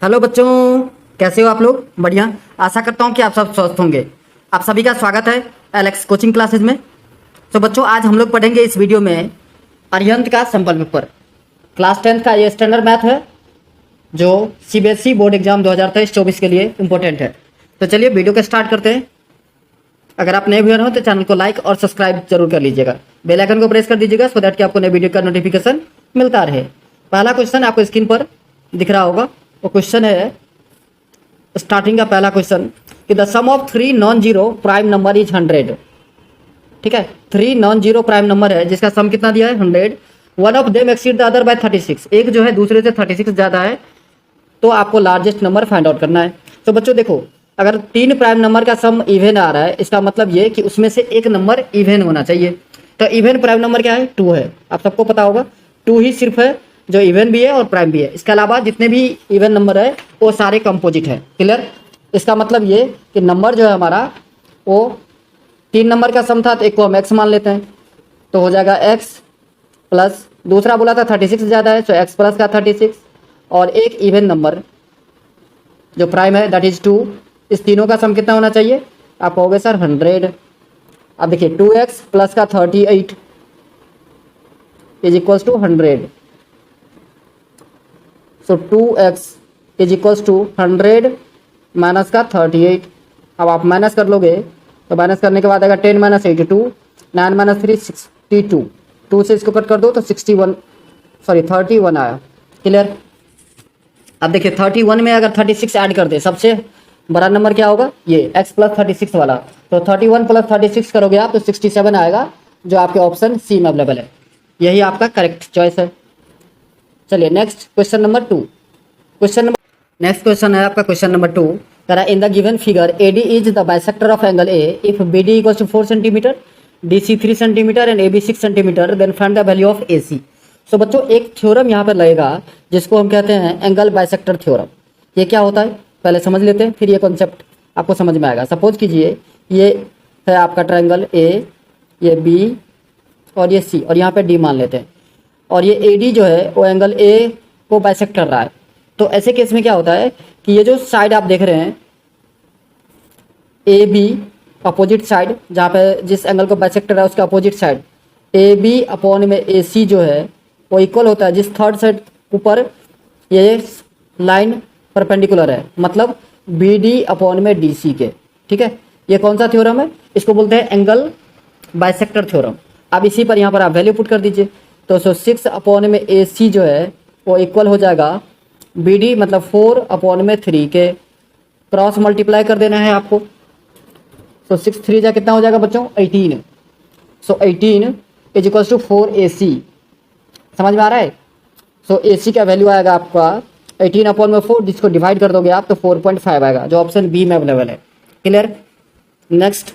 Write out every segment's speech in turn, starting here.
Hello बच्चों, कैसे हो आप लोग? बढ़िया। आशा करता हूँ कि आप सब स्वस्थ होंगे। आप सभी का स्वागत है एलेक्स कोचिंग क्लासेज में। तो बच्चों, आज हम लोग पढ़ेंगे इस वीडियो में अरिहंत का सैंपल पेपर। क्लास 10th का ये स्टैंडर्ड मैथ है जो सीबीएसई बोर्ड एग्जाम 2023-24 के लिए इम्पोर्टेंट है। तो चलिए वीडियो को स्टार्ट करते हैं। अगर आप नए व्यूअर हो तो चैनल को लाइक और सब्सक्राइब जरूर कर लीजिएगा। बेल आइकन को प्रेस कर दीजिएगा सो दैट कि आपको नए वीडियो का नोटिफिकेशन मिलता रहे। पहला क्वेश्चन आपको स्क्रीन पर दिख रहा होगा। वो क्वेश्चन है, स्टार्टिंग का पहला क्वेश्चन कि the sum of 3 non zero prime number is 100। ठीक है, 3 नॉन जीरो प्राइम नंबर है जिसका सम कितना दिया है 100। One of them exceed the other by 36। एक जो है दूसरे से 36 ज़्यादा है, तो आपको लार्जेस्ट नंबर फाइंड आउट करना है। तो बच्चों देखो, अगर 3 प्राइम नंबर का सम इवन आ रहा है, इसका मतलब ये कि उसमें से एक नंबर इवन होना चाहिए। तो इवन प्राइम नंबर क्या है? 2 है। आप सबको पता होगा 2 ही सिर्फ है जो इवन भी है और प्राइम भी है। इसके अलावा जितने भी इवन नंबर है वो सारे कंपोजिट है। क्लियर? इसका मतलब ये कि नंबर जो है हमारा वो 3 नंबर का सम था, तो एक को हम एक्स मान लेते हैं, तो हो जाएगा एक्स प्लस दूसरा बोला था 36 ज़्यादा है तो एक्स प्लस का 36, और एक इवन नंबर जो प्राइम है दैट इज 2। इस तीनों का सम कितना होना चाहिए? आप कहोगे सर 100। अब देखिए 2x प्लस का 38 is equals to 100। So 2x is equals to 100 minus का 38। अब आप माइनस कर लोगे तो माइनस करने के बाद आएगा 10 माइनस 82, 9 माइनस 3 62। 2 से इसको कट कर दो तो 31 आया। क्लियर? अब देखिए 31 में अगर 36 ऐड कर दे, सबसे बड़ा नंबर क्या होगा? ये x प्लस 36 वाला। तो 31 प्लस 36 करोगे आप तो 67 आएगा, जो आपके ऑप्शन सी में अवेलेबल है। यही आपका करेक्ट चॉइस है। चलिए next question number 2। Next question है आपका क्वेश्चन नंबर 2। करा in the given figure AD is the bisector of angle A if BD equals to 4 centimetre, DC 3 centimetre and AB 6 centimetre, then find the value of AC। So बच्चों, एक theorem यहाँ पर लगेगा जिसको हम कहते हैं एंगल बाइसेक्टर थ्योरम। ये क्या होता है पहले समझ लेते हैं, फिर ये कॉन्सेप्ट आपको समझ में आएगा। सपोज कीजिए ये है आपका ट्रायंगल A, ये B और ये C, और यहाँ पे D मान लेते हैं, और ये AD जो है वो एंगल A को बाइसेक्ट कर रहा है। तो ऐसे केस में क्या होता है कि ये जो साइड आप देख रहे हैं AB अपोजिट साइड, जहाँ पे जिस एंगल को बाइसेक्ट कर रहा है उसका अपोजिट साइड AB अपॉन में AC जो है वो इक्वल होता है जिस थर्ड साइड ऊपर ये लाइन परपेंडिकुलर है, मतलब BD अपॉन में DC के। ठीक है, ये कौन सा थ्योरम है? इसको बोलते हैं एंगल बाइसेक्टर थ्योरम। अब इसी पर यहाँ पर आप वैल्यू पुट कर दीजिए, तो 6 अपॉन में AC जो है वो इक्वल हो जाएगा BD मतलब 4 अपॉन में 3 के। क्रॉस मल्टीप्लाई कर देना है आपको। सो 6 3 जा कितना हो जाएगा बच्चों? 18। सो 18 इज इक्वल्स टू 4AC। समझ में आ रहा है? सो AC का वैल्यू आएगा आपका 18 अपॉन में 4, जिसको डिवाइड कर दोगे आप तो 4.5 आएगा, जो ऑप्शन बी में अवेलेबल है। क्लियर? Next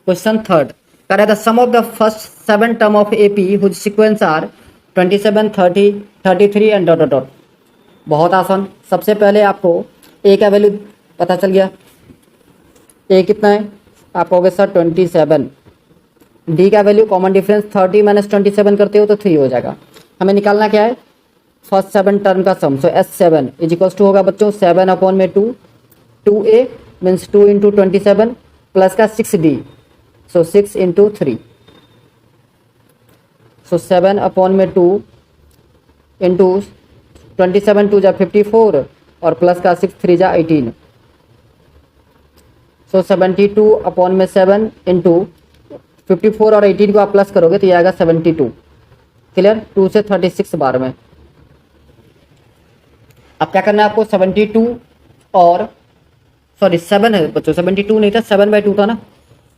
question 3rd। करें the sum of the first 7 term of AP whose sequence are 27 30 33 and dot dot dot. बहुत आसान। सबसे पहले आपको A का वैल्यू पता चल गया। A कितना है? आप कहोगे सर 27। D का वैल्यू कॉमन डिफरेंस 30 माइनस 27 करते हो तो 3 हो जाएगा। हमें निकालना क्या है? फर्स्ट 7 टर्म का सम। सो S7 इज इक्वल्स टू होगा बच्चों 7 अपॉन में 2, 2A मीन्स 2 इंटू 27 प्लस का 6D, सो 6 इंटू 3। सो 7 अपॉन में 2 इंटू 27 2 जा 54 और प्लस का 6 3 जा 18। सो 72 अपॉन में 7 इंटू 54 और 18 को आप प्लस करोगे तो ये आएगा 72। क्लियर? 2 से 36 बार में। अब क्या करना है आपको? 72 और 7 है बच्चों, 72 नहीं था, 7/2 था ना,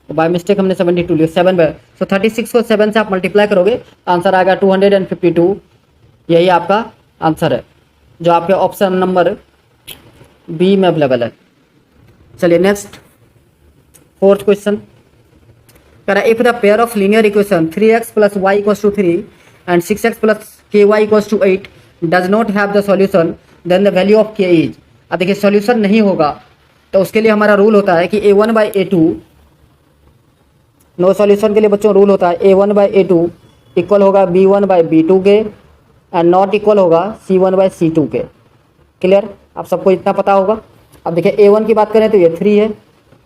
तो बाय मिस्टेक हमने 72 लिया। 7 तो 36 को 7 से आप मल्टीप्लाई करोगे, आंसर आएगा 252। यही आपका आंसर है जो आपके ऑप्शन नंबर बी में अवेलेबल है। चलिए नेक्स्ट 4th क्वेश्चन। करा if the pair of linear equation 3x plus y equals to 3 and 6x plus ky equals to 8 does not have the solution then the value of k is. अब देखिए solution नहीं होगा तो उसके लिए हमारा rule होता है कि A1/A2, नो सॉल्यूशन के लिए बच्चों रूल होता है A1/A2 इक्वल होगा B1/B2 के एंड नॉट इक्वल होगा C1/C2 के। क्लियर, आप सबको इतना पता होगा। अब देखिए A1 की बात करें तो ये 3 है,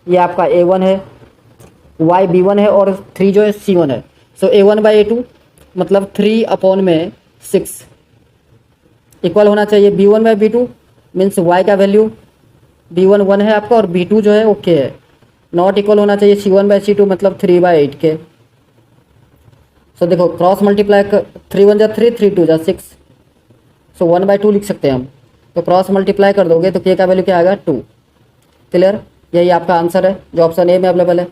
ये आपका A1 है, y B1 है और 3 जो है C1 है। सो A1/A2 मतलब 3 अपॉन में 6 इक्वल होना चाहिए B1/B2 मीन्स y का वैल्यू B1 1 है आपका और B2 जो है वो k है, नॉट इक्वल होना चाहिए C1/C2 मतलब 3/8 के। सो देखो क्रॉस मल्टीप्लाई 3 1 जा 3 3 2 जा 6, सो 1/2 लिख सकते हैं हम। तो क्रॉस मल्टीप्लाई कर दोगे तो k का वैल्यू क्या आएगा 2। क्लियर, यही आपका आंसर है जो ऑप्शन ए में अवेलेबल है।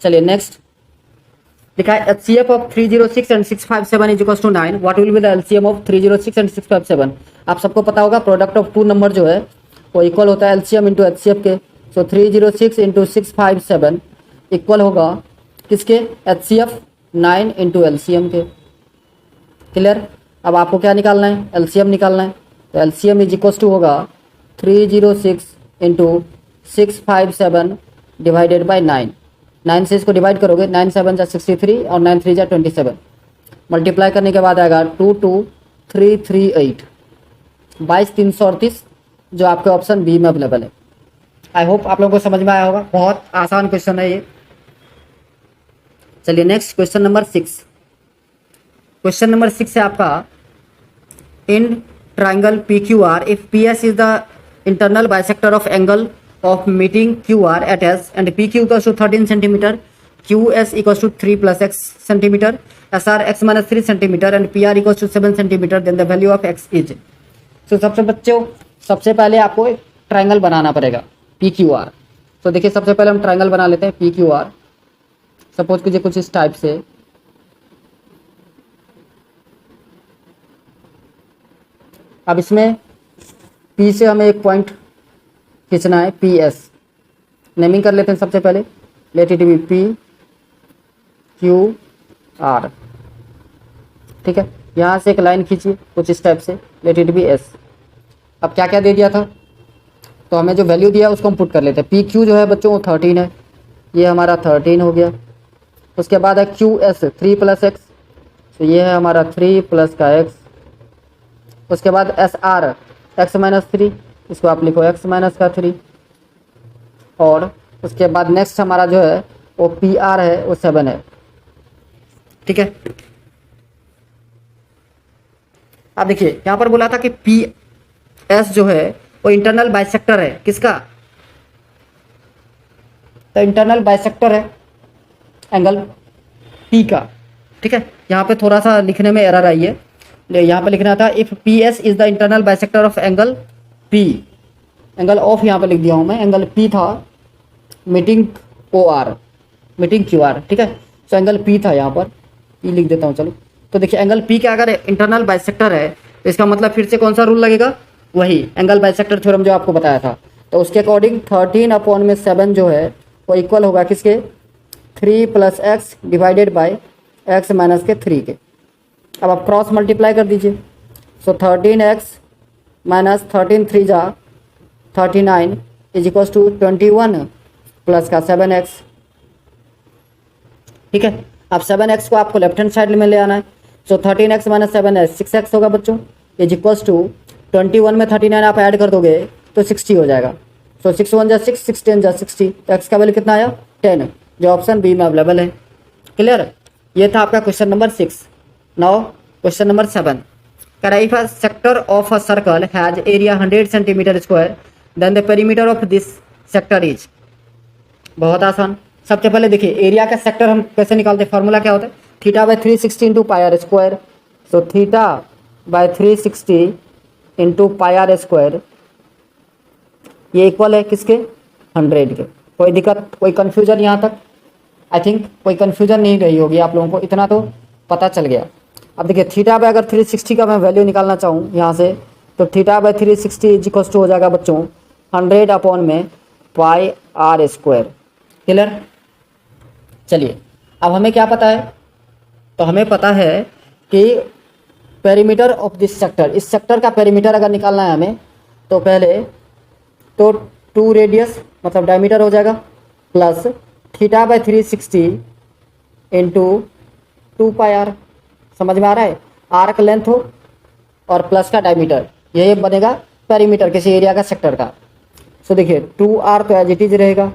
चलिए नेक्स्ट लिखा है HCF of 306 and 657 is equals to 9, what will be the LCM of 306 and 657। आप सबको पता होगा प्रोडक्ट ऑफ टू नंबर जो है वो इक्वल होता है LCM इंटू HCF के। सो 306 इंटू 657 इक्वल होगा किसके, HCF 9 इंटू LCM के। क्लियर, अब आपको क्या निकालना है, LCM निकालना है। तो LCM इज इक्वल्स टू होगा 306 इंटू 657 डिवाइडेड बाई 9। 9 से इसको डिवाइड करोगे, 9 7 जा 63 और 9 3 जा 27, मल्टीप्लाई करने के बाद आएगा 22338, 22,338 जो आपके ऑप्शन बी में अवेलेबल है। आई होप आप लोगों को समझ में आया होगा, बहुत आसान क्वेश्चन है ये। चलिए next question number 6। Question number 6 है आपका, in triangle PQR if PS is the internal bisector of angle of meeting QR at S and PQ equals to 13 centimeter, QS equals to 3 plus X centimeter, SR X minus 3 centimeter and PR equals to 7 centimeter, then the value of X is। So सबसे पहले आपको एक triangle बनाना पड़ेगा PQR। तो देखिए सबसे पहले हम ट्राइंगल बना लेते हैं PQR। सपोज कीजिए कुछ इस टाइप से, अब इसमें P से हमें एक पॉइंट खींचना है PS, नेमिंग कर लेते हैं सबसे पहले, लेट इट बी PQR। ठीक है, यहाँ से एक लाइन खींचिए कुछ इस टाइप से, लेट इट बी S। अब क्या क्या दे दिया था, तो हमें जो वैल्यू दिया उसको हम पुट कर लेते हैं। PQ जो है बच्चों वो 13 है, ये हमारा 13 हो गया। उसके बाद है QS 3 प्लस X, तो ये है हमारा 3 प्लस का X। उसके बाद SR X माइनस 3, इसको आप लिखो X माइनस का 3। और उसके बाद नेक्स्ट हमारा जो है वो PR है वो 7 है। ठीक है, अब देखिए यहाँ पर बोला था कि PS जो है वो इंटरनल बाइसेक्टर है किसका, तो इंटरनल बाइसेक्टर है एंगल P का। ठीक है, यहाँ पे थोड़ा सा लिखने में एरर आई है, यहाँ पे लिखना था if PS is the internal bisector of angle P, angle of यहाँ पे लिख दिया हूँ मैं, एंगल P था मीटिंग OR मीटिंग QR। ठीक है, तो एंगल P था, यहाँ पर P लिख देता हूँ। चलो, तो देखिए एंगल P का अगर इंटरनल बाइसेक्टर है तो इसका मतलब फिर से कौन सा रूल लगेगा, वही एंगल बाइसेक्टर थ्योरम जो आपको बताया था। तो उसके अकॉर्डिंग 13 अपॉन में 7 जो है वो इक्वल होगा किसके, 3 plus X divided by X minus के 3 के। अब आप क्रॉस मल्टीप्लाई कर दीजिए, सो 13X माइनस 13 3 जा 39 इज इक्वल्स टू 21 प्लस का 7X। ठीक है, अब 7X को आपको लेफ्ट हैंड साइड में ले आना है, सो 13X माइनस 7X 6X होगा बच्चों, इज इक्वल्स टू 21 में 39 आप ऐड कर दोगे तो 60 हो जाएगा। सो 6 1 जा 6, 6 10 जा 60, तो X का वैल्यू कितना आया 10, जो ऑप्शन बी में अवेलेबल है। क्लियर, ये था आपका question number 6। Now question number 7, if a sector of a circle has area 100 centimeter square, then the perimeter of this sector is। बहुत आसान, सबसे पहले देखिए एरिया का सेक्टर हम कैसे निकालते हैं, फॉर्मूला क्या होता है, θ/360 into pi r square. So θ/360 into pi r square ये इक्वल है किसके, 100 के। कोई दिक्कत, कोई कन्फ्यूजन यहाँ तक, आई थिंक कोई कन्फ्यूजन नहीं रही होगी आप लोगों को, इतना तो पता चल गया। अब देखिए थीटा बाय अगर 360 का मैं वैल्यू निकालना चाहूँ यहाँ से, तो θ/360 इज इक्वल्स टू हो जाएगा बच्चों 100 अपॉन में पाई आर स्क्वायर। क्लियर, चलिए अब हमें क्या पता है, तो हमें पता है कि पेरीमीटर ऑफ दिस सेक्टर, इस सेक्टर का पेरीमीटर अगर निकालना है हमें, तो पहले तो 2 रेडियस मतलब डायमीटर हो जाएगा प्लस θ/360 इंटू 2 पाई आर। समझ में आ रहा है, आर का लेंथ हो और प्लस का डायमीटर, ये बनेगा पेरीमीटर किसी एरिया का, सेक्टर का। सो देखिए 2r तो एज इट इज रहेगा,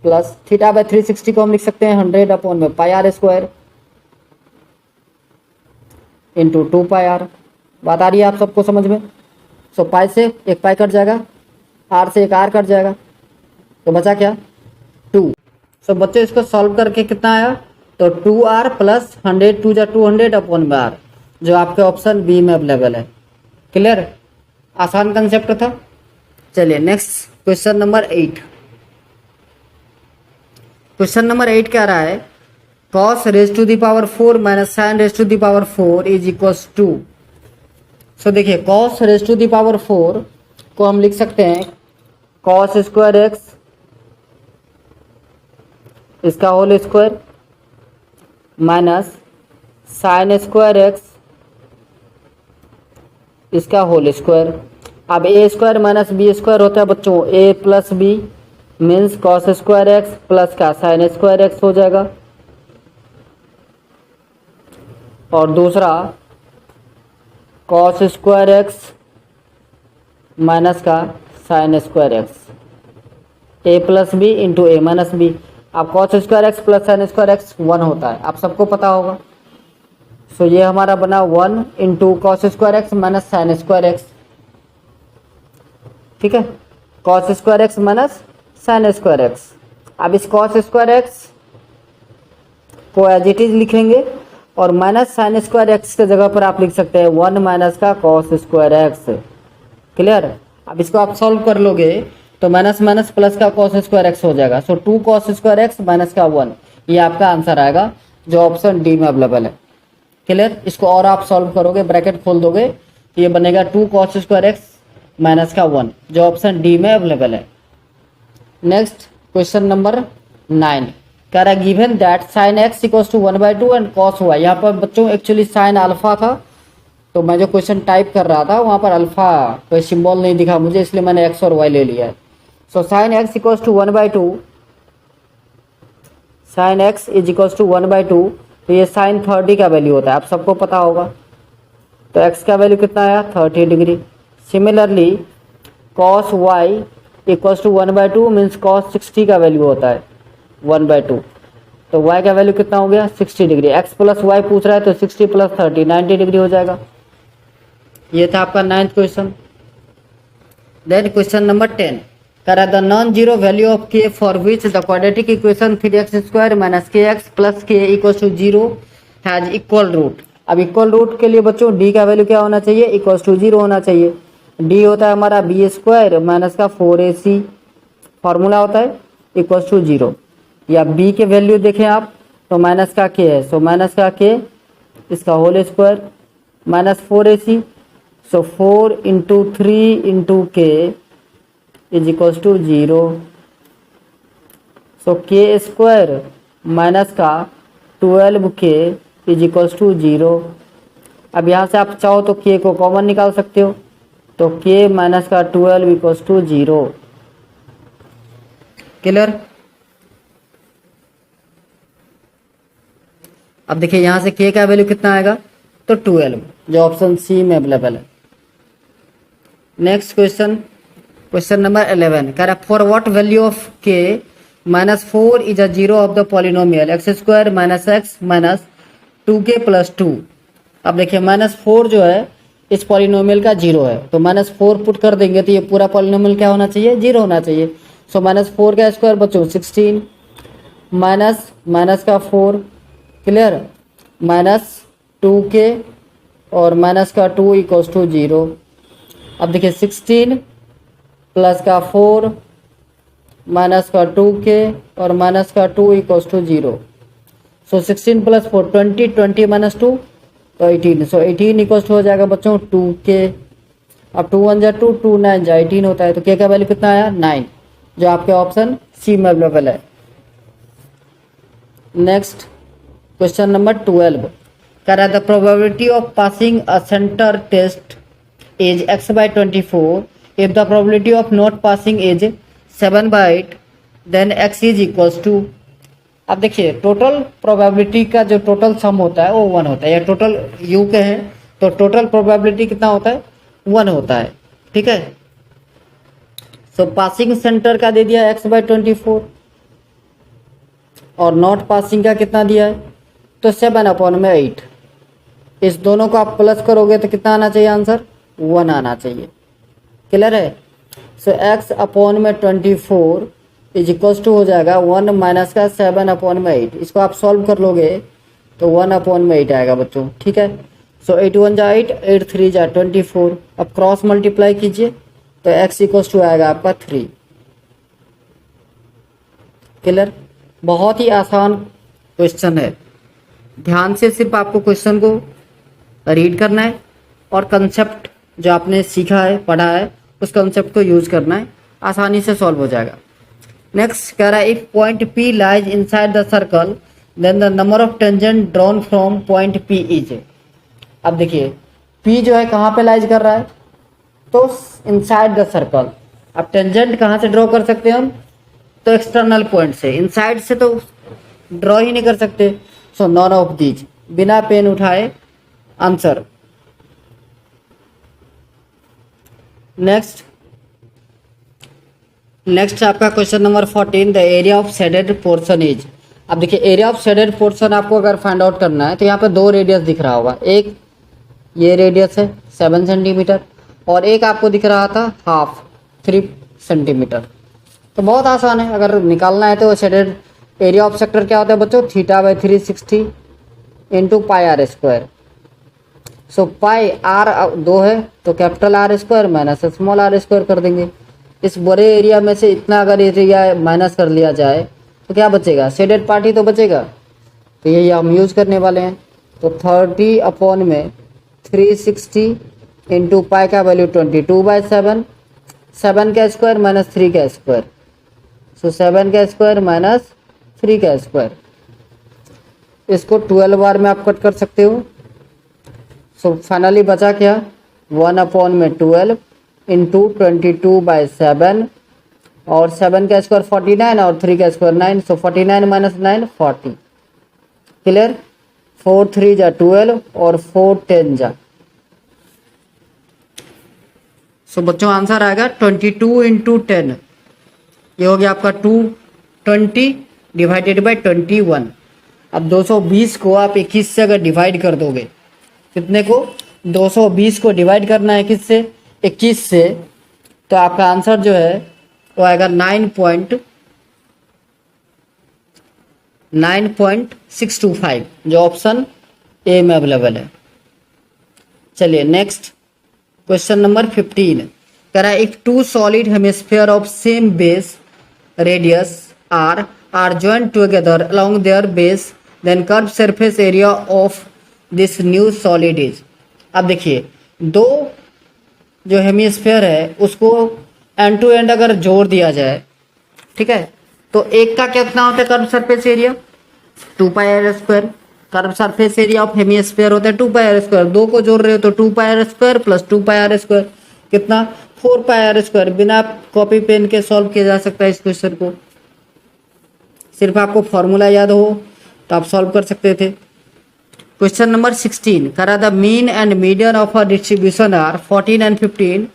प्लस थीटा बाय 360 को हम लिख सकते हैं 100 अपॉन में pi r square into 2 pi r. बात आ रही है आप सबको समझ में? सो पाई से एक पाई कट जाएगा, आर से एक आर कट जाएगा, तो बचा क्या 2। सो बच्चों इसको सॉल्व करके कितना आया, तो 2r प्लस 100 2 जा 200 अपॉन में r, जो आपके ऑप्शन बी में अवेलेबल है। क्लियर? आसान कंसेप्ट था। चलिए next question number 8। Question number 8 क्या रहा है, cos raise to the power 4 minus sine raise to the power 4 is equals to. So देखिए cos raise to the power 4 को हम लिख सकते हैं cos स्क्वायर एक्स इसका whole square minus sine square x इसका होल स्क्वायर। अब a square minus B square होता है बच्चों, a plus b means cos square x plus का साइन स्क्वायर एक्स हो जाएगा, और दूसरा कॉस स्क्वायर एक्स माइनस का sine square x, a plus b into a minus b. अब cos square x plus sine square x 1 होता है, आप सबको पता होगा। सो ये हमारा बना 1 into cos square x minus sine square x, ठीक है, cos square x minus sine square x. अब इस कॉस स्क्वायर एक्स को एज इट इज लिखेंगे और माइनस साइन स्क्वायर एक्स के जगह पर आप लिख सकते हैं 1 माइनस का कॉस स्क्वायर एक्स। क्लियर? अब इसको आप सॉल्व कर लोगे तो माइनस माइनस प्लस का कॉस स्क्वायर एक्स हो जाएगा। सो 2 कॉस स्क्वायर एक्स माइनस का 1, ये आपका आंसर आएगा जो ऑप्शन डी में अवेलेबल है। क्लियर? इसको और आप सॉल्व करोगे, ब्रैकेट खोल दोगे तो ये बनेगा 2 कॉस स्क्वायर एक्स माइनस का 1, जो ऑप्शन डी में अवेलेबल है। नेक्स्ट क्वेश्चन नंबर 9 कह रहा है given that sine x equals to 1/2 and cos y. यहाँ पर बच्चों एक्चुअली साइन अल्फा था, तो मैं जो क्वेश्चन टाइप कर रहा था वहाँ पर अल्फा कोई सिंबल नहीं दिखा मुझे, इसलिए मैंने एक्स और वाई ले लिया है। So sine x equals to 1/2, sine x is equals to 1/2, तो ये साइन 30 का वैल्यू होता है, आप सबको पता होगा। तो एक्स का वैल्यू कितना आया 30 degree. Similarly cos y equals to 1/2 means cos 60 का वैल्यू होता है 1/2, तो y का वैल्यू कितना हो गया 60 डिग्री। x प्लस वाई पूछ रहा है तो 60 प्लस 30 90 डिग्री हो जाएगा। ये था आपका 9th question. Then question number 10 कह रहा है the non zero value of k for which the quadratic equation 3x² minus kx plus k equals to 0 has equal root. अब इक्वल रूट के लिए बच्चों d का वैल्यू क्या होना चाहिए, इक्वल्स टू 0 होना चाहिए। d होता है हमारा b² माइनस का 4ac, फॉर्मूला होता है इक्वल्स टू 0। या b के वैल्यू देखें आप तो माइनस का k है, सो माइनस का k इसका whole square minus 4ac, so 4 into 3 into k is equals to 0। So k square minus का 12k इज इक्वल्स टू 0। अब यहाँ से आप चाहो तो k को कॉमन निकाल सकते हो, तो k माइनस का 12 इक्वल्स टू 0। क्लियर? अब देखिए यहाँ से k का वैल्यू कितना आएगा तो 12, जो ऑप्शन सी में अवेलेबल है। नेक्स्ट क्वेश्चन, क्वेश्चन नंबर 11 कह रहा है for what value of k minus 4 is a zero of the polynomial x² minus x minus 2k plus 2। अब देखिए माइनस 4 जो है इस पॉलिनोमियल का जीरो है, तो माइनस 4 पुट कर देंगे तो ये पूरा पॉलिनोमियल क्या होना चाहिए, जीरो होना चाहिए। सो माइनस 4 का स्क्वायर बच्चों 16 माइनस माइनस का 4, क्लियर, माइनस 2k और माइनस का 2 इक्वल्स टू 0। अब देखिए 16 प्लस का 4 माइनस का 2k और माइनस का 2 equals to 0। So 16 plus 4 20, 20 minus 2 तो 18, सो 18 इक्वल्स टू हो जाएगा बच्चों 2k। अब 2 1 जा 2, 2 9 जा 18 होता है, तो k का वैल्यू कितना आया 9, जो आपके ऑप्शन सी में अवेलेबल है। नेक्स्ट क्वेश्चन नंबर 12 कह रहा है the probability of passing a centre test is x/24 if the probability of not passing is 7/8 then x is equals to. अब देखिए टोटल प्रोबेबिलिटी का जो टोटल सम होता है वो 1 होता है, या टोटल u के हैं तो टोटल प्रोबेबिलिटी कितना होता है 1 होता है, ठीक है। सो पासिंग सेंटर का दे दिया x/24 और नॉट पासिंग का कितना दिया है, तो 7/8। इस दोनों को आप प्लस करोगे तो कितना आना चाहिए आंसर, 1 आना चाहिए। क्लियर है। सो x/24 इज इक्वल्स टू हो जाएगा 1 माइनस का 7/8। इसको आप सॉल्व कर लोगे तो 1/8 आएगा बच्चों। ठीक है। सो 8 1 जा 8, 8 3 जा 24। अब क्रॉस मल्टीप्लाई कीजिए तो x इक्वल्स टू आएगा आपका 3। क्लियर। बहुत ही आसान क्वेश्चन है। ध्यान से सिर्फ आपको क्वेश्चन को रीड करना है और कंसेप्ट जो आपने सीखा है, पढ़ा है, उस कंसेप्ट को यूज करना है, आसानी से सॉल्व हो जाएगा। नेक्स्ट कह रहा है if point P lies inside the circle then the number of tangent drawn from point P is. अब देखिए P जो है कहाँ पे लाइज कर रहा है, तो इनसाइड द सर्कल। अब टेंजेंट कहाँ से ड्रॉ कर सकते हैं हम, तो एक्सटर्नल पॉइंट से। इनसाइड से तो ड्रॉ ही नहीं कर सकते। सो नॉन ऑफ दीज, बिना पेन उठाए आंसर। नेक्स्ट आपका question number 14, the area of shaded portion is. अब देखिए एरिया ऑफ शेडेड पोर्शन आपको अगर फाइंड आउट करना है तो यहाँ पे दो रेडियस दिख रहा होगा। एक ये रेडियस है 7 सेंटीमीटर और एक आपको दिख रहा था हाफ 3 सेंटीमीटर। तो बहुत आसान है, अगर निकालना है तो शेडेड एरिया ऑफ सेक्टर क्या होता है बच्चों, θ/360 into πr²। So pi are 2 है तो capital R² minus small r² कर देंगे। इस बड़े एरिया में से इतना अगर एरिया माइनस कर लिया जाए तो क्या बचेगा, शेडेड पार्ट ही तो बचेगा। तो यही हम यूज करने वाले हैं। तो 30/360 इंटू पाई का वैल्यू 22/7, 7 का स्क्वायर माइनस 3 का स्क्वायर। सो 7 का स्क्वायर माइनस 3 का स्क्वायर। इसको 12 बार में आप कट कर सकते हो। सो फाइनली बचा क्या, 1/12 इंटू 22/7 और 7 का स्क्वायर 49 और 3 का स्क्वायर 9। सो 49 माइनस 9 40। क्लियर। 4 3 जा 12 और 4 10 जा। सो बच्चों आंसर आएगा 22 इंटू 10। ये हो गया आपका 220 डिवाइडेड बाई 21। अब 220 को आप 21 से अगर डिवाइड कर दोगे, कितने को, 220 को डिवाइड करना है किससे, 21 से, तो आपका आंसर जो है वो आएगा 9.625, जो ऑप्शन ए में अवेलेबल है। चलिए नेक्स्ट क्वेश्चन नंबर 15 कह रहा है if two solid hemisphere of same base radius r joined together along their base then curved surface area of this new solid is। अब देखिए दो जो हेमिस्फीयर है उसको एंड टू एंड अगर जोड़ दिया जाए, ठीक है, तो एक का कितना होता है curve surface area, 2πr²। Curve surface area of hemisphere होता है 2πr²। दो को जोड़ रहे हो तो 2πr² प्लस 2πr², कितना, 4πr²। बिना कॉपी पेन के सॉल्व किया जा सकता है इस क्वेश्चन को। सिर्फ आपको फॉर्मूला याद हो तो आप सॉल्व कर सकते थे। क्वेश्चन नंबर 16 करा the mean and median of a distribution are 14 and 15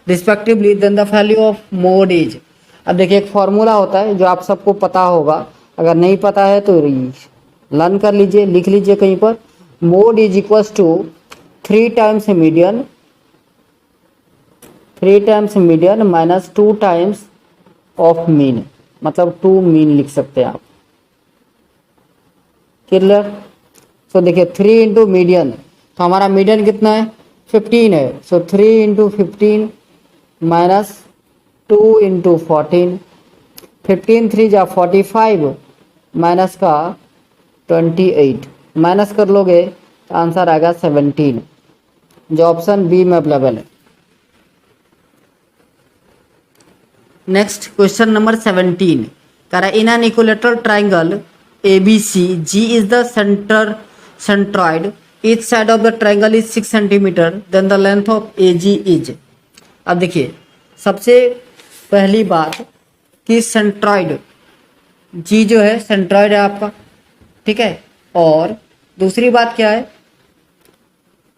respectively then the value of mode is. अब देखिए एक फॉर्मूला होता है जो आप सबको पता होगा, अगर नहीं पता है तो लर्न कर लीजिए, लिख लीजिए कहीं पर। Mode is equals to 3 times median minus 2 times of mean, मतलब 2 मीन लिख सकते हैं आप। क्लियर। सो देखिए 3 इंटू मीडियन, तो हमारा मीडियन कितना है, 15 है। सो 3 इंटू 15 माइनस 2 इंटू 14, 15 3 जा 45 माइनस का 28, माइनस कर लोगे तो आंसर आएगा 17, जो ऑप्शन बी में अवेलेबल है। नेक्स्ट क्वेश्चन नंबर 17 कह रहा है in an equilateral triangle ABC G is the centroid, each side of the triangle is 6 centimeter, then the length of AG is। अब देखिए सबसे पहली बात कि सेंट्रॉइड G जो है सेंट्रॉइड है आपका, ठीक है। और दूसरी बात क्या है,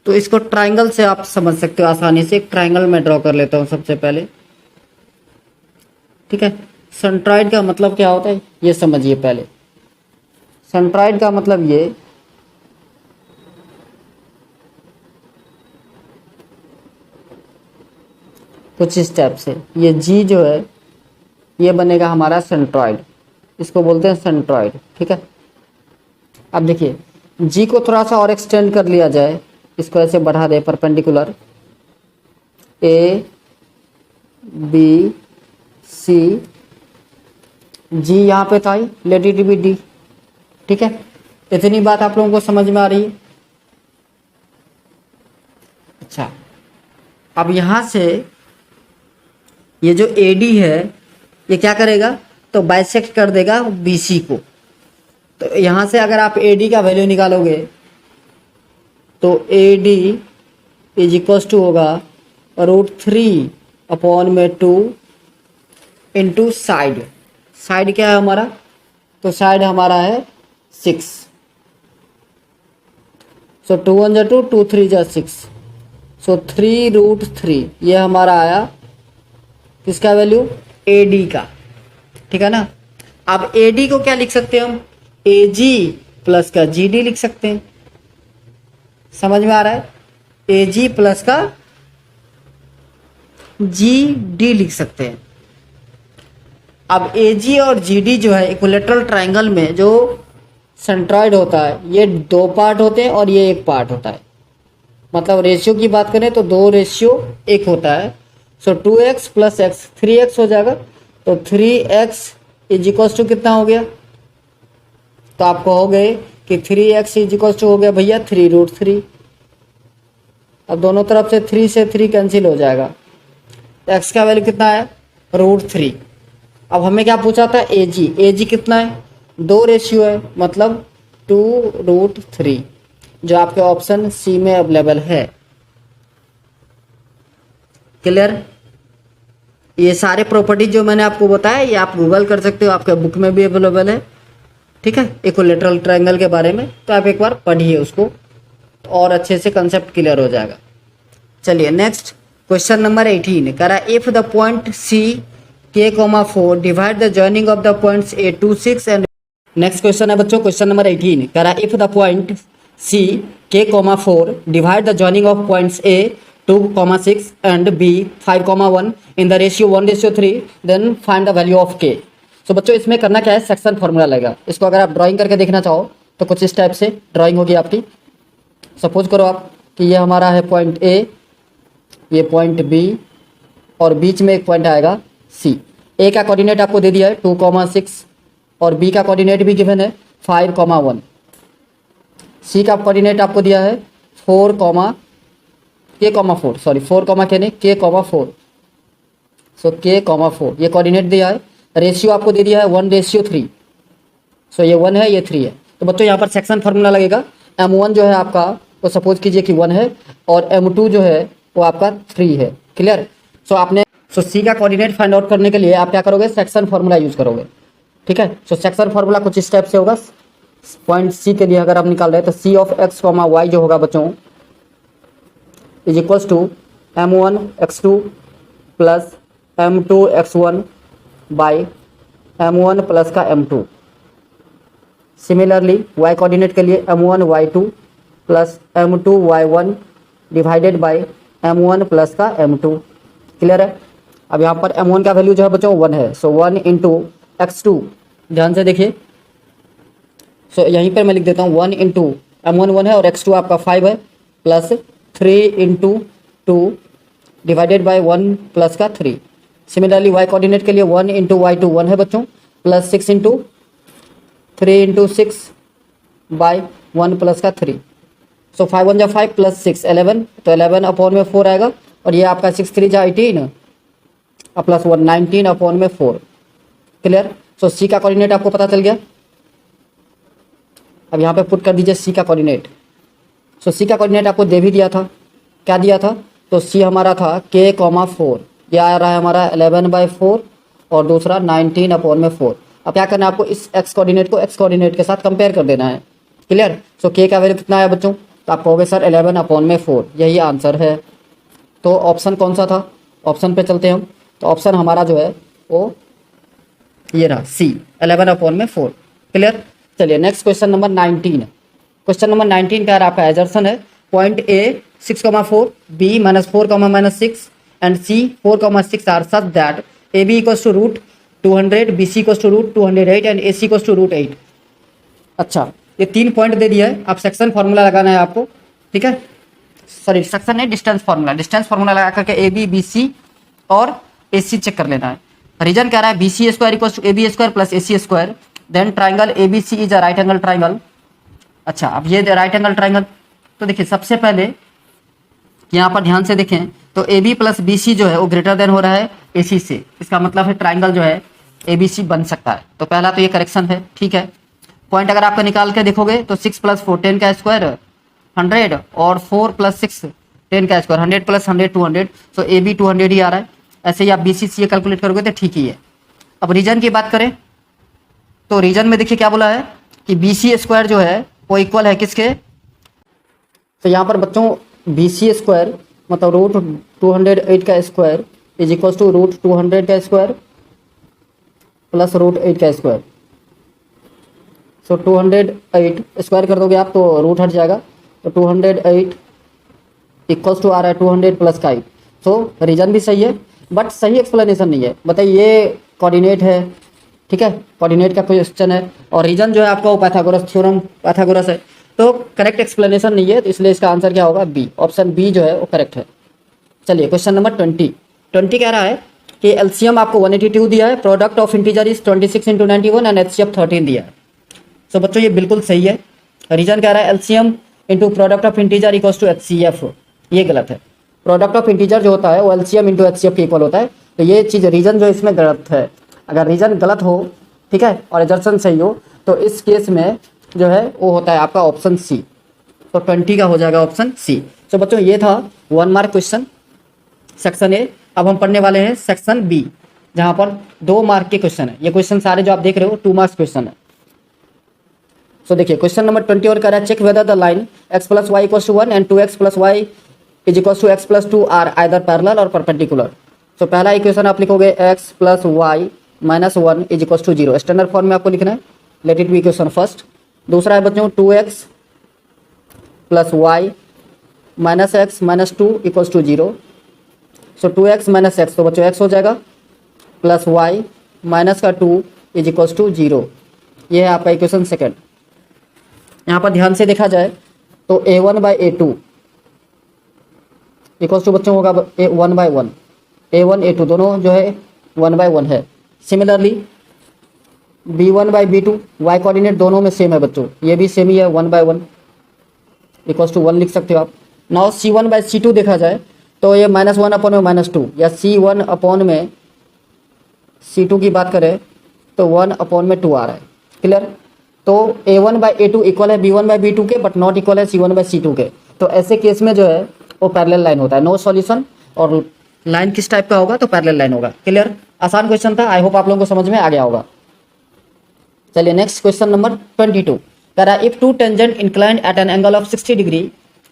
तो इसको ट्राइंगल से आप समझ सकते हो आसानी से। एक ट्राइंगल में ड्रॉ कर लेता हूँ सबसे पहले। ठीक है। सेंट्रॉइड का मतलब क्या होता है ये समझिए पहले। सेंट्रॉइड का मतलब ये कुछ स्टेप से, ये जी जो है ये बनेगा हमारा सेंट्रॉइड, इसको बोलते हैं सेंट्रॉइड, ठीक है। अब देखिए जी को थोड़ा सा और एक्सटेंड कर लिया जाए, इसको ऐसे बढ़ा दे परपेंडिकुलर, ए बी सी, जी यहाँ पे था, लेट इट बी डी, ठीक है। इतनी बात आप लोगों को समझ में आ रही है। अच्छा, अब यहाँ से ये जो AD है ये क्या करेगा, तो बाइसेक्ट कर देगा BC को। तो यहाँ से अगर आप AD का वैल्यू निकालोगे तो AD इज इक्वल टू होगा √3/2 इंटू साइड। साइड क्या है हमारा, तो साइड हमारा है 6, सो 2 1 जा 2, 2 3 जा 6, सो 3√3 ये हमारा आया किसका वैल्यू, AD का, ठीक है ना। अब AD को क्या लिख सकते हैं हम, AG प्लस का GD लिख सकते हैं, समझ में आ रहा है। AG प्लस का GD लिख सकते हैं। अब AG और GD जो है इक्विलेटरल ट्रायंगल में जो सेंट्रॉइड होता है ये 2 पार्ट होते हैं और ये 1 पार्ट होता है। मतलब रेशियो की बात करें तो 2:1 होता है। सो 2x प्लस x 3x हो जाएगा, तो 3x इज इक्वल टू कितना हो गया, तो आप कहोगे कि 3x इज इक्वल टू हो गया भैया 3√3। अब दोनों तरफ से 3 से 3 कैंसिल हो जाएगा, x का वैल्यू कितना है, √3। अब हमें क्या पूछा था, AG कितना है, 2 रेशियो है, मतलब 2√3 जो आपके ऑप्शन सी में अवेलेबल है। क्लियर। ये सारे प्रॉपर्टी जो मैंने आपको बताया ये आप गूगल कर सकते हो, आपके बुक में भी अवेलेबल है, ठीक है, इक्विलेटरल ट्रायंगल के बारे में। तो आप एक बार पढ़िए उसको, तो और अच्छे से कंसेप्ट क्लियर हो जाएगा। चलिए नेक्स्ट क्वेश्चन नंबर 18 करा, if the point C K,4 divide the joining of the points A 2 6 and. Next question है बच्चों क्वेश्चन नंबर 18 करा, if the point C K,4 divide the joining of points A 2,6 and B 5,1 in the ratio 1:3 then find the value of K। So बच्चों इसमें करना क्या है, section formula लगेगा। इसको अगर आप ड्राइंग करके देखना चाहो तो कुछ इस टाइप से ड्राइंग होगी आपकी। सपोज करो आप कि ये हमारा है पॉइंट A, ये पॉइंट B और बीच में एक पॉइंट आएगा C। A का कोऑर्डिनेट आपको दे दिया है 2,6 और B का कोऑर्डिनेट भी गिवन है 5,1। C का कोऑर्डिनेट आपको दिया है 4, K,4 सॉरी 4, K,4। सो K,4 ये कोऑर्डिनेट दिया है। रेशियो आपको दे दिया है 1:3। सो ये 1 है, ये 3 है। तो बच्चों यहाँ पर सेक्शन फार्मूला लगेगा। M1 जो है आपका वो सपोज कीजिए कि 1 है और M2 जो है वो आपका 3 है। क्लियर। सो C का कोऑर्डिनेट फाइंड आउट करने के लिए आप क्या करोगे, सेक्शन फार्मूला यूज करोगे, ठीक है। सो सेक्शन फार्मूला कुछ इस टाइप से होगा। पॉइंट C के लिए अगर आप निकाल रहे हैं तो C ऑफ x, y जो होगा बच्चों is equals to M1 x2 plus M2 x1 by M1 plus का M2। सिमिलरली y कोऑर्डिनेट के लिए M1 y2 plus M2 y1 divided by M1 plus का M2। क्लियर है। अब यहाँ पर M1 का वैल्यू जो है बच्चों 1 है, सो 1 इंटू x2, ध्यान से देखिए। सो यहीं पर मैं लिख देता हूँ 1 इंटू M1 1 है और x2 आपका 5 है, plus 3 into 2 divided by 1 plus का 3। सिमिलरली y कोऑर्डिनेट के लिए 1 इंटू y2 1 है बच्चों, plus 6 into 3 into 6 by 1 plus का 3। सो 5 1 जा 5 प्लस 6 11, तो 11 अपॉन में 4 आएगा और ये आपका 6 3 जा 18 और प्लस 1 19 अपॉन में 4। क्लियर। सो C का कोऑर्डिनेट आपको पता चल गया। अब यहाँ पे पुट कर दीजिए C का कोऑर्डिनेट। सो C का कोऑर्डिनेट आपको दे भी दिया था, क्या दिया था, तो C हमारा था K,4, यह आ रहा है हमारा 11/4 और दूसरा 19 अपॉन में 4। अब क्या करना है आपको, इस x कोऑर्डिनेट को x कोऑर्डिनेट के साथ कंपेयर कर देना है। क्लियर। सो K का वैल्यू कितना है बच्चों, तो आप कहोगे सर 11 अपॉन में 4, यही आंसर है। तो ऑप्शन कौन सा था, ऑप्शन पे चलते हैं हम। तो ऑप्शन हमारा जो है वो ये रहा सी 11/4। क्लियर। चलिए next question number 19। Question number 19 का आपका एजर्सन है point A 6,4, B -4, -6 and C 4,6 are such that A B equals to root 200, B C equals to root 208 and A C equals to root 8। अच्छा, ये 3 point दे दिया है, आप section formula लगाना है आपको। ठीक है, सॉरी सेक्शन नहीं, डिस्टेंस फार्मूला लगा करके ए बी बी सी और ए सी चेक कर लेना है। रीजन कह रहा है B C square equals to A B square plus A C square, then triangle A B C is a right angle triangle. अच्छा, अब ये राइट एंगल ट्राइंगल, तो देखिए सबसे पहले यहाँ पर ध्यान से देखें तो A B plus B C जो है वो ग्रेटर देन हो रहा है ए सी से, इसका मतलब है ट्राइंगल जो है ए बी सी बन सकता है। तो पहला तो ये करेक्शन है। ठीक है, पॉइंट अगर आपका निकाल के देखोगे तो 6 + 4 10 का स्क्वायर 100 और 4 + 6 10 का स्क्वायर 100 + 100 200, सो ए बी 200 ही आ रहा है। ऐसे ही आप बी सी सी कैलकुलेट करोगे तो ठीक ही है। अब रीजन की बात करें तो रीजन में देखिए क्या बोला है कि बी सी स्क्वायर जो है वो इक्वल है किसके, तो यहाँ पर बच्चों बी सी स्क्वायर मतलब रूट 208 का square is equal to root 200 का स्क्वायर प्लस रूट 8 का स्क्वायर। सो 208 स्क्वायर कर दोगे आप तो रूट हट जाएगा, तो 208 इक्वल्स टू आ रहा है 200 + 5। सो रीजन भी सही है बट सही एक्सप्लेनेशन नहीं है। बताइए, ये कोऑर्डिनेट है, ठीक है, कोऑर्डिनेट का क्वेश्चन है और रीजन जो है आपका वो पाइथागोरस थ्योरम पाइथागोरस है, तो करेक्ट एक्सप्लेनेशन नहीं है, तो इसलिए इसका आंसर क्या होगा बी, ऑप्शन बी जो है वो करेक्ट है। चलिए क्वेश्चन नंबर 20 कह रहा है कि एलसीएम आपको 182 दिया है, product of integer is 26 × 91 and HCF 13 दिया है। सो बच्चों ये बिल्कुल सही है। रीजन कह रहा है LCM into product of integer equals to HCF, ये गलत है। प्रोडक्ट ऑफ इंटीजर जो होता है वो एलसीएम इंटू एचसीएफ के इक्वल होता है, तो ये चीज़ रीजन जो इसमें गलत है। अगर रीजन गलत हो, ठीक है, और एजर्सन सही हो, तो इस केस में जो है वो होता है आपका ऑप्शन सी, तो 20 का हो जाएगा ऑप्शन सी। तो बच्चों ये था 1 मार्क क्वेश्चन सेक्शन ए। अब हम पढ़ने वाले हैं सेक्शन बी, जहां पर 2 मार्क के क्वेश्चन है। ये क्वेश्चन सारे जो आप देख रहे हो 2 मार्क्स क्वेश्चन है। सो देखिए क्वेश्चन नंबर 21 कह रहा है check whether the line x + y = 1 and 2x + y = x + 2 are either parallel और परपेंडिकुलर। सो पहला इक्वेशन आप लिखोगे x + y - 1 = 0, स्टैंडर्ड फॉर्म में आपको लिखना है, late it B equation first. दूसरा है बच्चों 2x + y - x - 2 = 0। सो 2x - x, तो बच्चों x हो जाएगा प्लस y माइनस का 2 = 0। ये है आपका इक्वेशन सेकेंड। यहाँ पर ध्यान से देखा जाए तो a1/a2 इक्वल्स टू बच्चों होगा 1/1, a1 a2 दोनों जो है 1/1 है। सिमिलरली b1/b2 y कोऑर्डिनेट दोनों में सेम है बच्चों, ये भी सेम ही है 1/1 इक्वल्स टू 1 लिख सकते हो आप। नाउ c1/c2 देखा जाए तो ये -1/में -2 या c1 में c2 की बात करें तो 1/2 आ रहा है। क्लियर। तो a1/a2 इक्वल है b1/b2 के बट नॉट इक्वल है c1/c2 के, तो ऐसे केस में जो है वो पैरेलल लाइन होता है, नो सॉल्यूशन। और लाइन किस टाइप का होगा तो पैरेलल लाइन होगा। क्लियर, आसान क्वेश्चन था, आई होप आप लोगों को समझ में आ गया होगा। चलिए नेक्स्ट क्वेश्चन नंबर 22 कह रहा है if 2 tangent inclined at an angle of 60 degree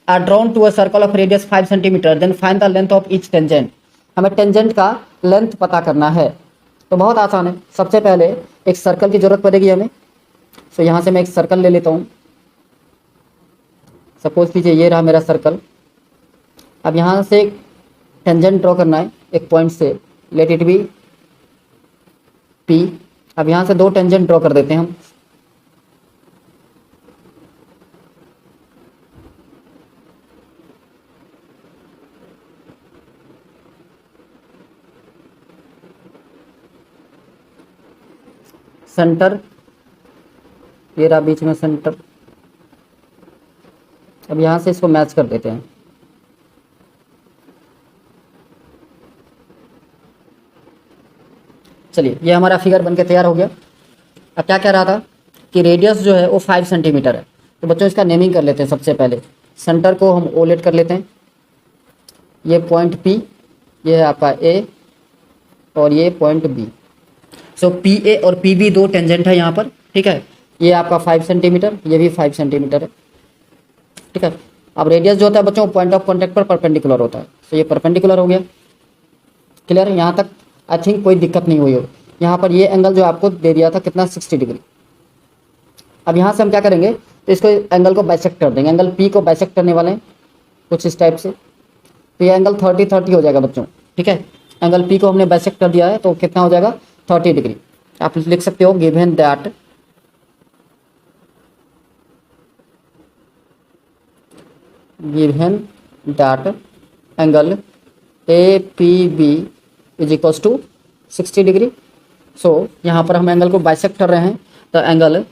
are drawn to a circle of radius 5 centimetre then find the length of each tangent. हमें टेंजेंट का लेंथ पता करना है, तो बहुत आसान है। सबसे पहले एक सर्कल की जरूरत पड़ेगी हमें। सो यहाँ से मैं एक सर्कल ले लेता हूँ, सपोज कीजिए ये रहा मेरा सर्कल। अब यहाँ से एक टेंजेंट ड्रॉ करना है एक पॉइंट से, लेट इट बी P। अब यहाँ से 2 टेंजेंट ड्रॉ कर देते हैं हम। सेंटर ये रहा बीच में सेंटर। अब यहाँ से इसको मैच कर देते हैं। चलिए ये हमारा फिगर बनके तैयार हो गया। अब क्या कह रहा था कि रेडियस जो है वो 5 सेंटीमीटर है, तो बच्चों इसका नेमिंग कर लेते हैं। सबसे पहले सेंटर को हम ओ लेट कर लेते हैं, ये पॉइंट P, ये है आपका A और ये पॉइंट B। सो PA और PB 2 टेंजेंट है यहाँ पर, ठीक है। ये आपका 5 सेंटीमीटर, ये भी 5 सेंटीमीटर है, ठीक है। अब रेडियस जो होता है बच्चों पॉइंट ऑफ कॉन्टैक्ट पर परपेंडिकुलर होता है, तो ये परपेंडिकुलर हो गया। क्लियर है, यहाँ तक आई थिंक कोई दिक्कत नहीं हुई हो। यहाँ पर ये एंगल जो आपको दे दिया था कितना 60 डिग्री। अब यहाँ से हम क्या करेंगे, तो इसको एंगल को बाइसेक्ट कर देंगे, एंगल पी को बाइसेक्ट करने वाले हैं कुछ इस टाइप से। तो ये एंगल 30 हो जाएगा बच्चों, ठीक है। एंगल पी को हमने बाइसेक्ट कर दिया है तो कितना हो जाएगा 30 डिग्री। आप लिख सकते हो given that angle A P B is equals to 60 degree. So यहाँ पर हम एंगल को बाइसेक्ट कर रहे हैं, तो angle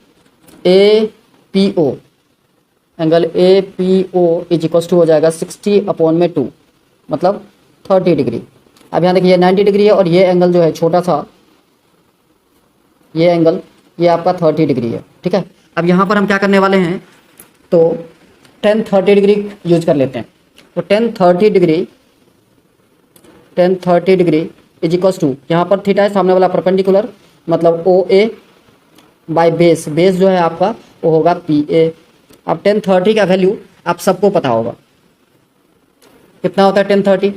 A P O is equals to हो जाएगा 60/2 मतलब 30 डिग्री। अब यहाँ देखिए 90 डिग्री है और ये एंगल जो है छोटा सा ये एंगल ये आपका 30 डिग्री है, ठीक है। अब यहाँ पर हम क्या करने वाले हैं, तो 10-30 डिग्री यूज कर लेते हैं। तो 10-30 डिग्री इज इक्वल्स टू, यहाँ पर थीटा है सामने वाला परपेंडिकुलर, मतलब ओ ए बाय बेस जो है आपका वो होगा पी ए। अब 10-30 का वैल्यू आप सबको पता होगा कितना होता है 10-30,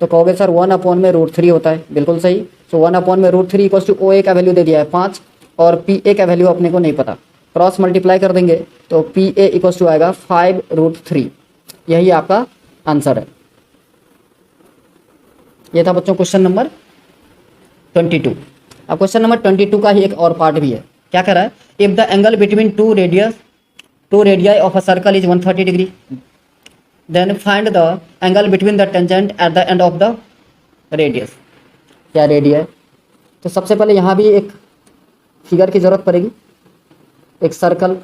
तो कहोगे सर 1/√3 होता है, बिल्कुल सही। सो 1/√3 इक्वल्स टू ओ ए का वैल्यू दे दिया है 5 और पी ए का वैल्यू अपने को नहीं पता, क्रॉस मल्टीप्लाई कर देंगे तो पी ए इक्वल्स टू आएगा 5√3। यही आपका आंसर है। ये था बच्चों क्वेश्चन नंबर 22। अब क्वेश्चन नंबर 22 का ही एक और पार्ट भी है। क्या कह रहा है, if the angle between two radii of a circle is 130 degree then find the angle between the tangent at the end of the radius. क्या रेडियस, तो सबसे पहले यहाँ भी एक फिगर की जरूरत पड़ेगी, एक सर्कल,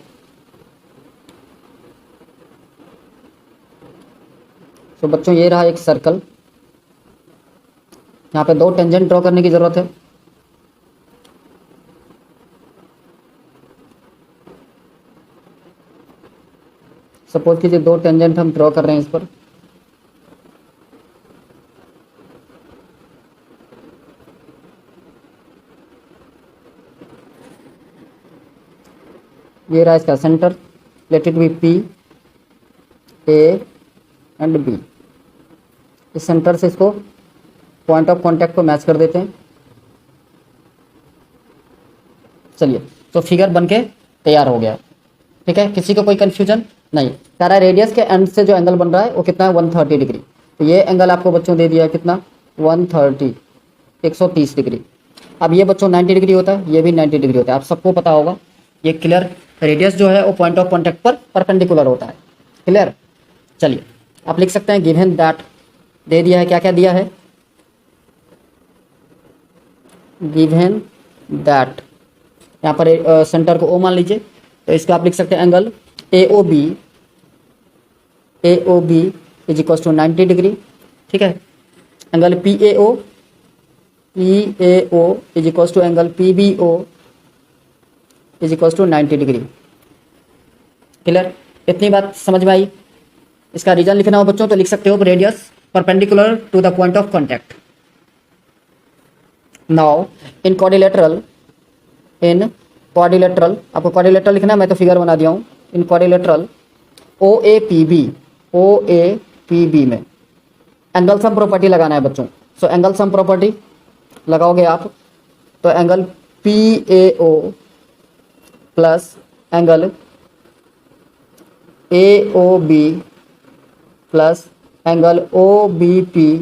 तो बच्चों ये रहा एक सर्कल, यहाँ पे दो टेंजेंट ड्रॉ करने की जरूरत है। सपोज कीजिए दो टेंजेंट हम ड्रॉ कर रहे हैं इस पर, ये रहा इसका centre, let it be P A and B. इस सेंटर से इसको पॉइंट ऑफ कांटेक्ट को मैच कर देते हैं। चलिए, तो फिगर बनके तैयार हो गया, ठीक है। किसी को कोई कंफ्यूजन नहीं। सारा रेडियस के एंड से जो एंगल बन रहा है वो कितना है 130 डिग्री। तो ये एंगल आपको बच्चों दे दिया है कितना 130 डिग्री। अब ये बच्चों 90 डिग्री होता है, ये भी 90 डिग्री होता है, आप सबको पता होगा। ये क्लियर, रेडियस जो है वो पॉइंट ऑफ कॉन्टैक्ट पर परपेंडिकुलर होता है, क्लियर। चलिए आप लिख सकते हैं गिवन दैट, दे दिया है, क्या क्या दिया है, गिवन दैट, यहाँ पर सेंटर को ओ मान लीजिए, तो इसको आप लिख सकते हैं angle A O B is equal to 90 degree, ठीक है। Angle P A O is equal to angle P B O is equal to 90 degree, clear. इतनी बात समझ में आई। इसका रीजन लिखना हो बच्चों तो लिख सकते हो radius perpendicular to the point of contact. Now in quadrilateral आपको क्वाड्रिलेटरल लिखना है, मैं तो फिगर बना दिया हूँ। In quadrilateral O A P B में एंगल सम प्रॉपर्टी लगाना है बच्चों। सो एंगल सम प्रॉपर्टी लगाओगे आप, तो angle P A O plus angle A O B plus angle O B P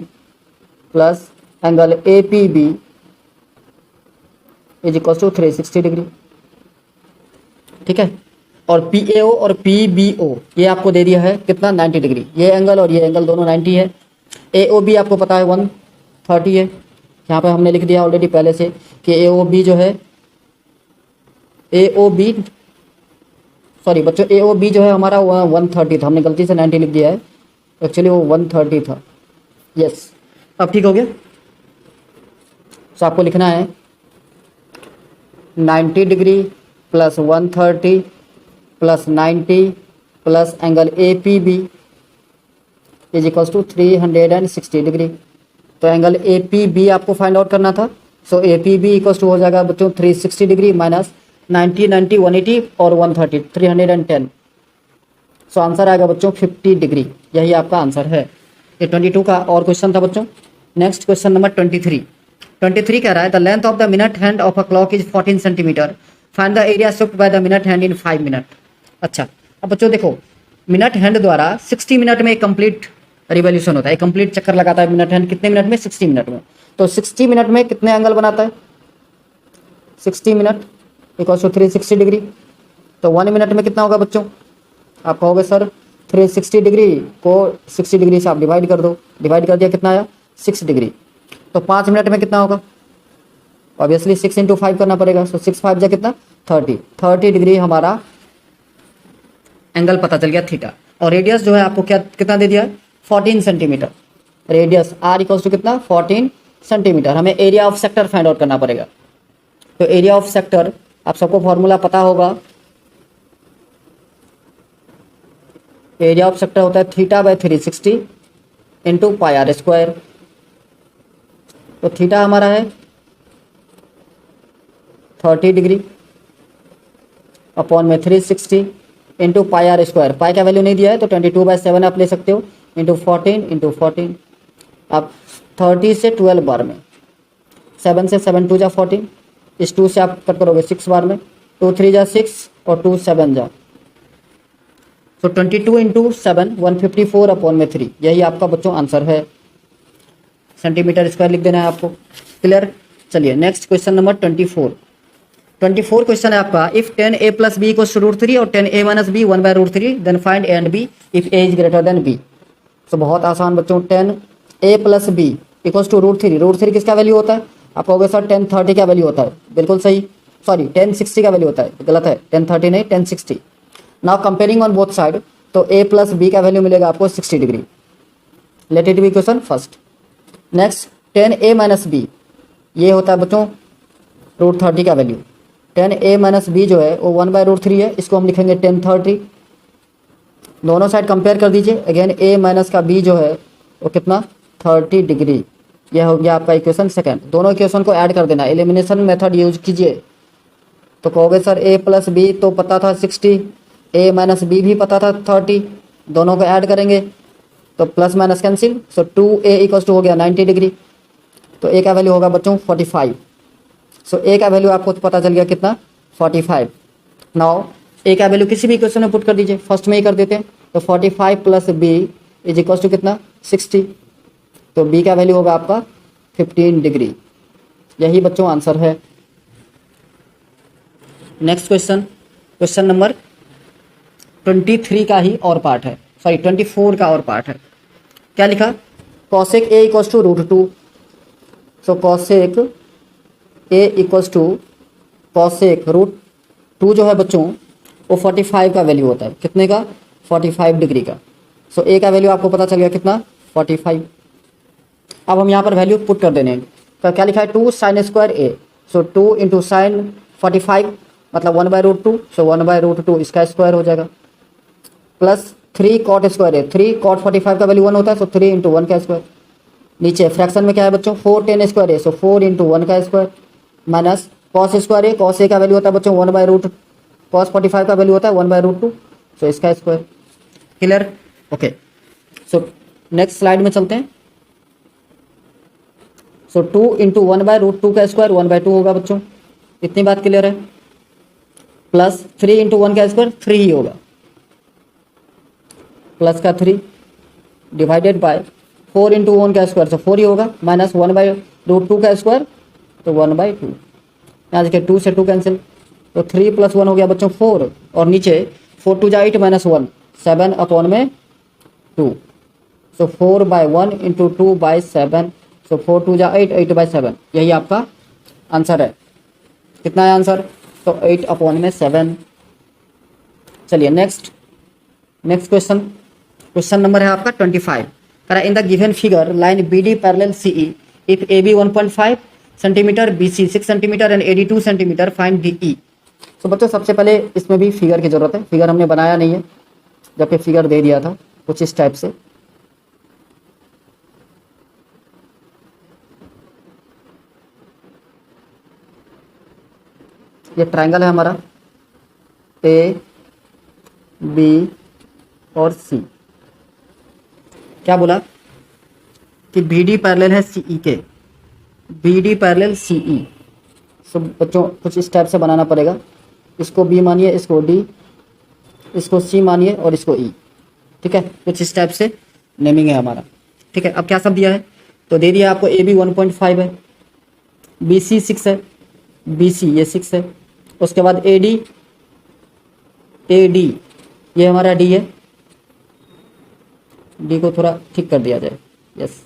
plus angle A P B is equal to 360 degree, ठीक है। और पी ए ओ और पी बी ओ ये आपको दे दिया है कितना 90 डिग्री। ये एंगल और ये एंगल दोनों 90 है। ए ओ बी आपको पता है 130 है। यहाँ पे हमने लिख दिया ऑलरेडी पहले से कि ए ओ बी जो है बच्चों ए ओ बी जो है हमारा 130 था, हमने गलती से 90 लिख दिया है, एक्चुअली वो 130 था। यस, अब ठीक हो गया। तो आपको लिखना है 90 degree plus 130 plus 90 plus angle A P B is equals to 360 degree. तो एंगल ए पी बी आपको फाइंड आउट करना था। So A P B equals to हो जाएगा बच्चों 360 डिग्री माइनस 90 180 और 130 310। सो आंसर आएगा बच्चों 50 डिग्री। यही आपका आंसर है। ये 22 का और क्वेश्चन था बच्चों। Next question number 23। 23 कह रहा है the length of the minute hand of a clock is 14 centimetre, find the area swept by the minute hand in 5 minute. अच्छा, अब बच्चों देखो, मिनट हैंड द्वारा 60 मिनट में एक कंप्लीट रिवॉल्यूशन होता है, एक कंप्लीट चक्कर लगाता है मिनट हैंड कितने मिनट में? 60 मिनट में। तो 60 मिनट में कितने एंगल बनाता है? 60 मिनट इक्वल टू 360 डिग्री। तो 1 मिनट में कितना होगा बच्चों? आप कहोगे सर 360 डिग्री को 60 डिग्री से आप डिवाइड कर दो, डिवाइड कर दिया, कितना आया? 6 डिग्री। तो 5 मिनट में कितना होगा? ऑब्वियसली 6 इंटू 5 करना पड़ेगा। सो 6 5 जा कितना? 30 डिग्री हमारा एंगल पता चल गया थीटा। और रेडियस जो है आपको क्या कितना दे दिया? 14 centimetre. Radius r equals to कितना? 14 सेंटीमीटर। हमें area of sector find out करना पड़ेगा। तो एरिया ऑफ सेक्टर आप सबको फॉर्मूला पता होगा, एरिया ऑफ सेक्टर होता है theta by 360 into pi r square. तो थीटा हमारा है 30 डिग्री अपॉन में 360 into pi r square. Pi का वैल्यू नहीं दिया है तो 22/7 आप ले सकते हो, इंटू 14 आप 30 से 12 बार में, 7 से 7 2 जा 14, इस 2 से आप कट करोगे 6 बार में, 2 3 जा 6 और 2 7 जा। तो 22 इंटू 7 154 अपॉन में 3, यही आपका बच्चों आंसर है। सेंटीमीटर स्क्वायर लिख देना है आपको। क्लियर? चलिए नेक्स्ट क्वेश्चन नंबर 24 क्वेश्चन है आपका, if 10a plus B equals to √3 और 10a minus B 1/√3 then find A and B if a is greater than b। तो बहुत आसान बच्चों, 10a plus B equals to √3। √3 किसका वैल्यू होता है? आप कहोगे सर 1030 का वैल्यू होता है। बिल्कुल सही, सॉरी 1060 का वैल्यू होता है, गलत है, 1030 नहीं 1060। Now comparing on both side, तो a प्लस बी का वैल्यू मिलेगा आपको 60 degree. Let it be question first. Next 10a minus B, ये होता है बच्चों √30 का वैल्यू। 10a माइनस बी जो है वो 1/√3 है, इसको हम लिखेंगे 1030। दोनों साइड कंपेयर कर दीजिए, अगेन a माइनस का b जो है वो कितना? 30 डिग्री। यह हो गया आपका इक्वेशन सेकंड। दोनों इक्वेशन को ऐड कर देना, एलिमिनेशन मेथड यूज कीजिए। तो कहोगे सर a प्लस बी तो पता था 60, a माइनस बी भी पता था 30, दोनों को ऐड करेंगे तो plus minus cancel. So 2a equals to हो गया 90 डिग्री। तो a का वैल्यू होगा बच्चों 45। सो a का वैल्यू आपको पता चल गया कितना? 45। नाउ a का वैल्यू किसी भी इक्वेशन में पुट कर दीजिए, फर्स्ट में ही कर देते हैं। तो 45 plus b is equals to कितना? 60। तो b का वैल्यू होगा आपका 15 डिग्री। यही बच्चों आंसर है। नेक्स्ट क्वेश्चन, क्वेश्चन नंबर 23 का ही और पार्ट है, सॉरी 24 का और पार्ट है। क्या लिखा? Cosec a equals to √2। So cosec a equals to cosec √2 जो है बच्चों वो 45 का वैल्यू होता है। कितने का? 45 डिग्री का। सो a का वैल्यू आपको पता चल गया कितना? 45। अब हम यहाँ पर वैल्यू पुट कर देने, तो क्या लिखा है? 2 sine square a। So 2 into sine 45 मतलब 1/√2, सो 1/√2 इसका स्क्वायर हो जाएगा, प्लस 3 कॉट स्क्वायर है। 3 कॉट 45 का वैल्यू 1 होता है, सो 3 इंटू 1 का स्क्वायर। नीचे फ्रैक्शन में क्या है बच्चों? 4 10 स्क्वायर है, सो 4 इंटू 1 का स्क्वायर, माइनस कॉस स्क्वायर है। कॉस a का वैल्यू होता है बच्चों 1/√2, कॉस 45 का वैल्यू होता है 1/√2, सो इसका square. Clear? Okay, so next slide में चलते हैं। सो 2 इंटू 1/√2 का स्क्वायर 1/2 होगा बच्चों, इतनी बात क्लियर है। प्लस 3 इंटू 1 का स्क्वायर 3 ही होगा, प्लस का 3 डिवाइडेड बाय 4 इंटू 1 का स्क्वायर, सो 4 ही होगा, माइनस 1/√2 का स्क्वायर तो 1/2। यहाँ देखिए 2 से 2 कैंसिल, तो 3 + 1 हो गया बच्चों 4, और नीचे 4 2 जा 8 माइनस 1 7 अपॉन में 2, सो 4/1 इंटू 2/7, सो 4 2 जा 8 8/7, यही आपका आंसर है। कितना है आंसर? तो 8 अपॉन में 7। चलिए नेक्स्ट क्वेश्चन, क्वेश्चन नंबर है आपका 25। करा in the given figure line B D parallel C E if A B 1.5 centimetre, B C 6 centimetre and A D 2 centimetre, find D E. तो बच्चों सबसे पहले इसमें भी फिगर की जरूरत है, फिगर हमने बनाया नहीं है, जबकि फिगर दे दिया था कुछ इस टाइप से। ये ट्रायंगल है हमारा ए बी और सी। क्या बोला कि बी डी पैरेलल है सी ई के, बी डी पैरेलल सी ई। सब बच्चों कुछ इस टाइप से बनाना पड़ेगा। इसको बी मानिए, इसको डी, इसको सी मानिए और इसको ई। ठीक है, कुछ इस टाइप से नेमिंग है हमारा। ठीक है, अब क्या सब दिया है, तो दे दिया आपको ए बी 1.5 है, बी सी 6 है, बी सी ये 6 है, उसके बाद ए डी ये हमारा डी है, डी को थोड़ा ठीक कर दिया जाए, यस।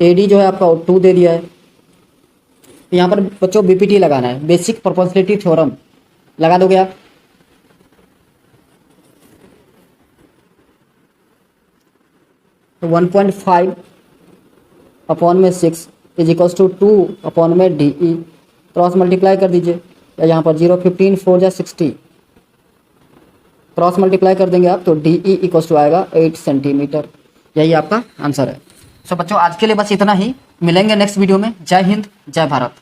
ए डी जो है आपका 2 दे दिया है। यहाँ पर बच्चों बीपीटी लगाना है, बेसिक प्रोपोर्शनलिटी थ्योरम लगा दोगे आप। तो 1.5 अपॉन में 6 इज इक्वल्स टू 2 अपॉन में डी ई, क्रॉस मल्टीप्लाई कर दीजिए, या यहाँ पर 0 15 4 जा 60, क्रॉस मल्टीप्लाई कर देंगे आप तो डी ई इक्वल्स टू आएगा 8 सेंटीमीटर। यही आपका आंसर है। सो बच्चों आज के लिए बस इतना ही, मिलेंगे नेक्स्ट वीडियो में। जय हिंद, जय भारत।